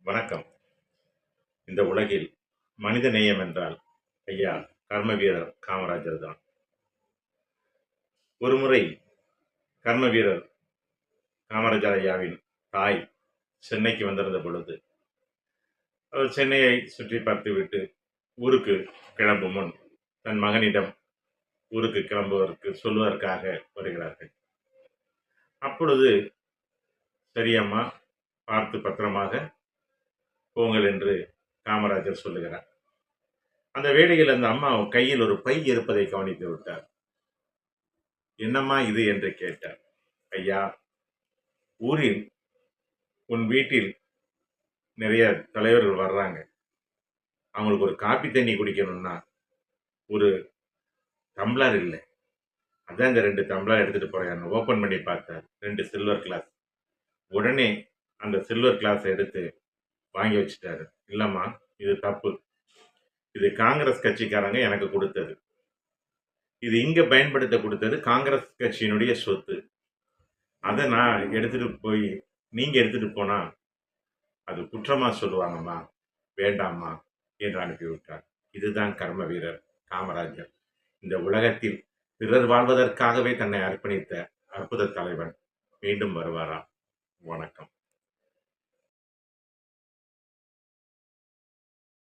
வணக்கம். இந்த உலகில் மனித நேயம் என்றால் ஐயா கர்ம வீரர் காமராஜர் தான். ஒருமுறை கர்ம வீரர் காமராஜர் ஐயாவின் தாய் சென்னைக்கு வந்திருந்த பொழுது அவர் சென்னையை சுற்றி பார்த்துவிட்டு ஊருக்கு கிளம்பும் முன் தன் மகனிடம் ஊருக்கு கிளம்புவதற்கு சொல்வதற்காக வருகிறார்கள். அப்பொழுது சரியம்மா, பார்த்து பத்திரமாக போங்கள் என்று காமராஜர் சொல்லுகிறார். அந்த வேளையில் அந்த அம்மா கையில் ஒரு பை இருப்பதை கவனித்து விட்டார். என்னம்மா இது என்று கேட்டார். ஐயா, ஊரில் உன் வீட்டில் நிறைய தலைவர்கள் வர்றாங்க, அவங்களுக்கு ஒரு காப்பி தண்ணி குடிக்கணும்னா ஒரு டம்ளர் இல்லை, அதான் இந்த 2 டம்ளர் எடுத்துட்டு போறேன். ஓபன் பண்ணி பார்த்தார். 2 சில்வர் கிளாஸ். உடனே அந்த சில்வர் கிளாஸ் எடுத்து வாங்கி வச்சுட்டாரு. இல்லம்மா, இது தப்பு, இது காங்கிரஸ் கட்சிக்காரங்க எனக்கு கொடுத்தது, இது இங்க பயன்படுத்த கொடுத்தது காங்கிரஸ் கட்சியினுடைய சொத்து, அதை நான் எடுத்துட்டு போய் நீங்க எடுத்துட்டு போனா அது குற்றமா சொல்லுவாங்கம்மா, வேண்டாம்மா என்று அனுப்பிவிட்டார். இதுதான் கர்ம வீரர் காமராஜர். இந்த உலகத்தில் பிறர் வாழ்வதற்காகவே தன்னை அர்ப்பணித்த அற்புத தலைவன் மீண்டும் வருவாரா? வணக்கம்.